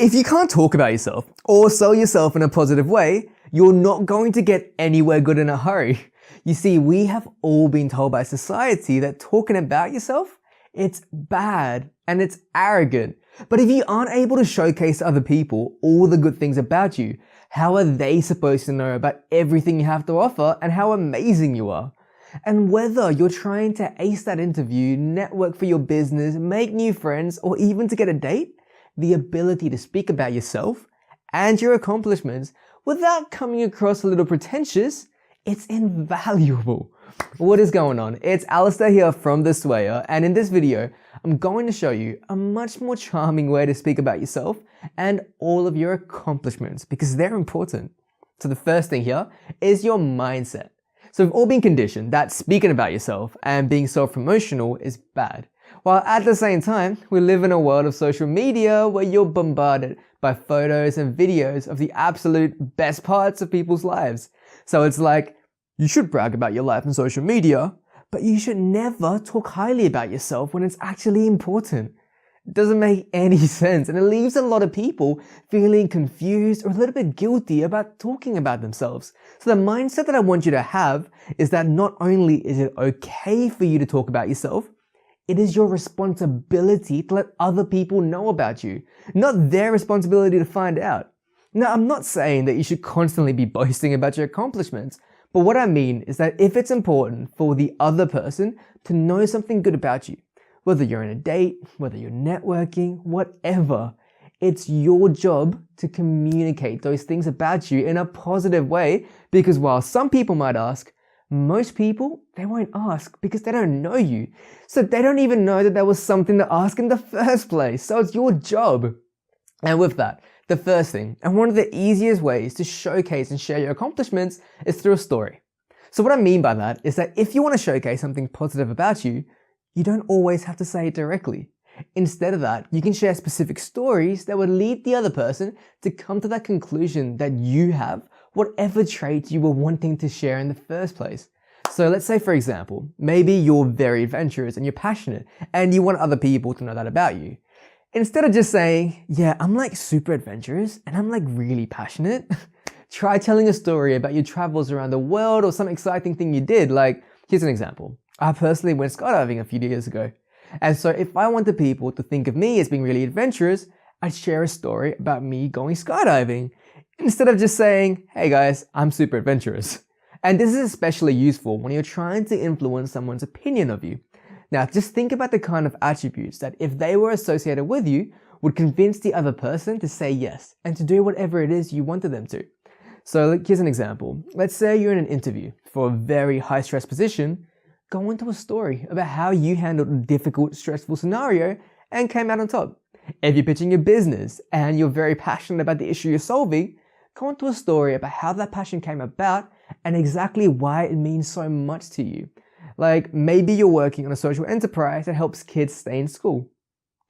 If you can't talk about yourself or sell yourself in a positive way, you're not going to get anywhere good in a hurry. You see, we have all been told by society that talking about yourself, it's bad and it's arrogant. But if you aren't able to showcase to other people all the good things about you, how are they supposed to know about everything you have to offer and how amazing you are? And whether you're trying to ace that interview, network for your business, make new friends, or even to get a date, the ability to speak about yourself and your accomplishments without coming across a little pretentious, it's invaluable. What is going on? It's Alistair here from The Swayer, and in this video, I'm going to show you a much more charming way to speak about yourself and all of your accomplishments because they're important. So the first thing here is your mindset. So we've all been conditioned that speaking about yourself and being self-promotional is bad. While at the same time, we live in a world of social media where you're bombarded by photos and videos of the absolute best parts of people's lives. So it's like, you should brag about your life on social media, but you should never talk highly about yourself when it's actually important. It doesn't make any sense, and it leaves a lot of people feeling confused or a little bit guilty about talking about themselves. So the mindset that I want you to have is that not only is it okay for you to talk about yourself, it is your responsibility to let other people know about you, not their responsibility to find out. Now, I'm not saying that you should constantly be boasting about your accomplishments, but what I mean is that if it's important for the other person to know something good about you, whether you're on a date, whether you're networking, whatever, it's your job to communicate those things about you in a positive way, because while some people might ask, most people, they won't ask because they don't know you. So they don't even know that there was something to ask in the first place. So it's your job. And with that, the first thing, and one of the easiest ways to showcase and share your accomplishments is through a story. So what I mean by that is that if you want to showcase something positive about you, you don't always have to say it directly. Instead of that, you can share specific stories that would lead the other person to come to that conclusion that you have whatever traits you were wanting to share in the first place. So let's say, for example, maybe you're very adventurous and you're passionate and you want other people to know that about you. Instead of just saying, yeah, I'm like super adventurous and I'm like really passionate, try telling a story about your travels around the world or some exciting thing you did. Like, here's an example. I personally went skydiving a few years ago. And so if I wanted people to think of me as being really adventurous, I'd share a story about me going skydiving instead of just saying, hey guys, I'm super adventurous. And this is especially useful when you're trying to influence someone's opinion of you. Now, just think about the kind of attributes that if they were associated with you, would convince the other person to say yes and to do whatever it is you wanted them to. So here's an example. Let's say you're in an interview for a very high stress position. Go into a story about how you handled a difficult, stressful scenario and came out on top. If you're pitching your business and you're very passionate about the issue you're solving, go into a story about how that passion came about and exactly why it means so much to you. Like maybe you're working on a social enterprise that helps kids stay in school.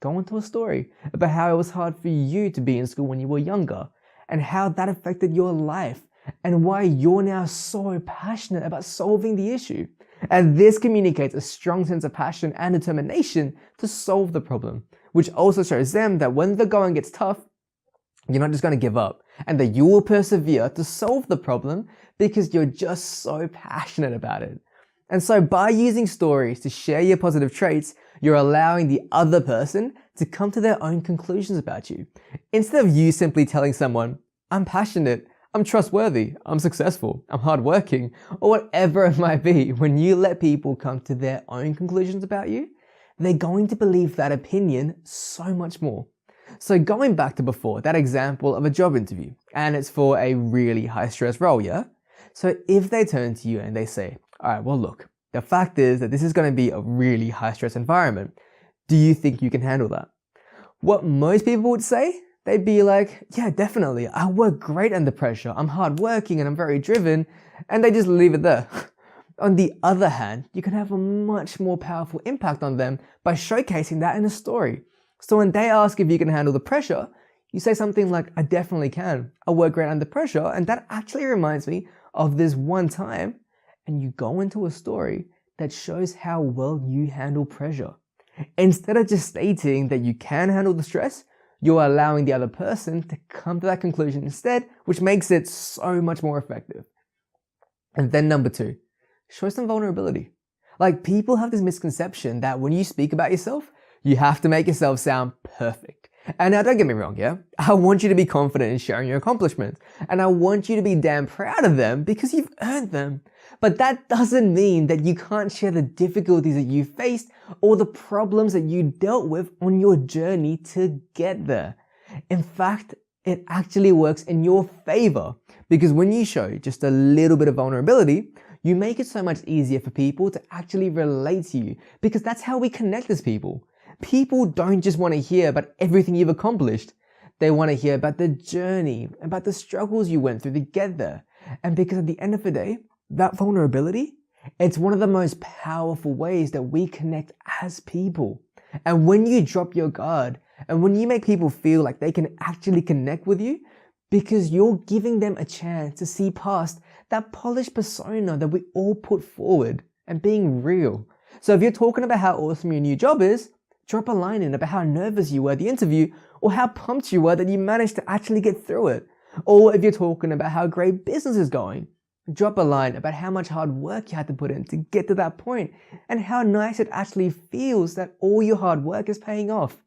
Go into a story about how it was hard for you to be in school when you were younger and how that affected your life and why you're now so passionate about solving the issue. And this communicates a strong sense of passion and determination to solve the problem, which also shows them that when the going gets tough, you're not just going to give up and that you will persevere to solve the problem because you're just so passionate about it. And so by using stories to share your positive traits, you're allowing the other person to come to their own conclusions about you. Instead of you simply telling someone, I'm passionate, I'm trustworthy, I'm successful, I'm hardworking, or whatever it might be, when you let people come to their own conclusions about you, they're going to believe that opinion so much more. So going back to before, that example of a job interview, and it's for a really high stress role, yeah? So if they turn to you and they say, all right, well look, the fact is that this is going to be a really high stress environment. Do you think you can handle that? What most people would say, they'd be like, yeah, definitely. I work great under pressure. I'm hardworking and I'm very driven. And they just leave it there. On the other hand, you can have a much more powerful impact on them by showcasing that in a story. So when they ask if you can handle the pressure, you say something like, I definitely can. I work great under pressure. And that actually reminds me of this one time. And you go into a story that shows how well you handle pressure. Instead of just stating that you can handle the stress, You're allowing the other person to come to that conclusion instead, which makes it so much more effective. And then number 2, show some vulnerability. Like, people have this misconception that when you speak about yourself, you have to make yourself sound perfect. And now don't get me wrong, yeah? I want you to be confident in sharing your accomplishments. And I want you to be damn proud of them because you've earned them. But that doesn't mean that you can't share the difficulties that you faced or the problems that you dealt with on your journey to get there. In fact, it actually works in your favor because when you show just a little bit of vulnerability, you make it so much easier for people to actually relate to you because that's how we connect as people. People don't just want to hear about everything you've accomplished. They want to hear about the journey, about the struggles you went through to get there. And because at the end of the day, that vulnerability, it's one of the most powerful ways that we connect as people. And when you drop your guard and when you make people feel like they can actually connect with you, because you're giving them a chance to see past that polished persona that we all put forward and being real. So if you're talking about how awesome your new job is, drop a line in about how nervous you were at the interview or how pumped you were that you managed to actually get through it. Or if you're talking about how great business is going, drop a line about how much hard work you had to put in to get to that point and how nice it actually feels that all your hard work is paying off.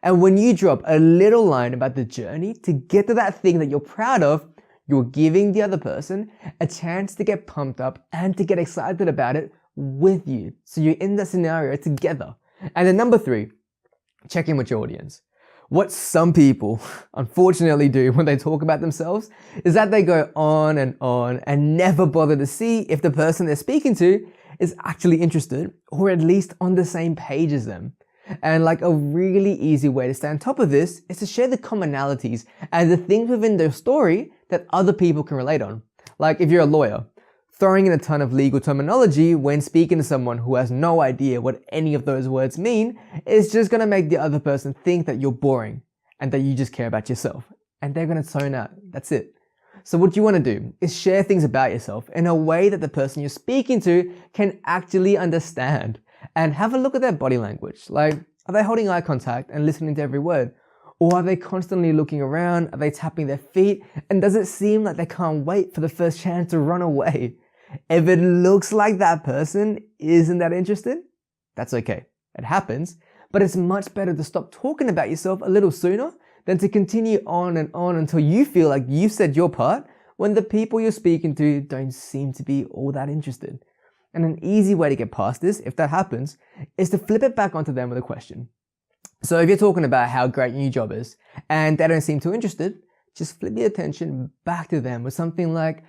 And when you drop a little line about the journey to get to that thing that you're proud of, you're giving the other person a chance to get pumped up and to get excited about it with you. So you're in the scenario together. And then number 3, check in with your audience. What some people unfortunately do when they talk about themselves is that they go on and never bother to see if the person they're speaking to is actually interested or at least on the same page as them. And like a really easy way to stay on top of this is to share the commonalities and the things within their story that other people can relate on. Like if you're a lawyer, throwing in a ton of legal terminology when speaking to someone who has no idea what any of those words mean is just going to make the other person think that you're boring and that you just care about yourself. And they're going to tune out. That's it. So what you want to do is share things about yourself in a way that the person you're speaking to can actually understand. And have a look at their body language. Like, are they holding eye contact and listening to every word? Or are they constantly looking around? Are they tapping their feet? And does it seem like they can't wait for the first chance to run away? If it looks like that person isn't that interested, that's okay. It happens. But it's much better to stop talking about yourself a little sooner than to continue on and on until you feel like you've said your part when the people you're speaking to don't seem to be all that interested. And an easy way to get past this, if that happens, is to flip it back onto them with a question. So if you're talking about how great your new job is and they don't seem too interested, just flip the attention back to them with something like,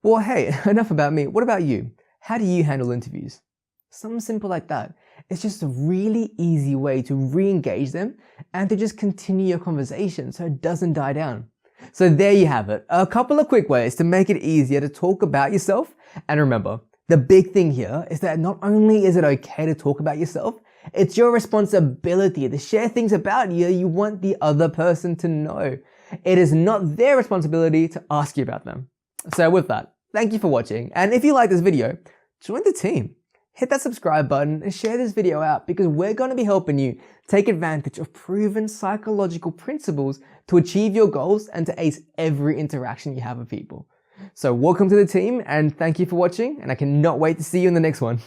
well, hey, enough about me. What about you? How do you handle interviews? Something simple like that. It's just a really easy way to re-engage them and to just continue your conversation so it doesn't die down. So there you have it. A couple of quick ways to make it easier to talk about yourself. And remember, the big thing here is that not only is it okay to talk about yourself, it's your responsibility to share things about you want the other person to know. It is not their responsibility to ask you about them. So with that, thank you for watching. And if you like this video, join the team. Hit that subscribe button and share this video out because we're going to be helping you take advantage of proven psychological principles to achieve your goals and to ace every interaction you have with people. So welcome to the team and thank you for watching, and I cannot wait to see you in the next one.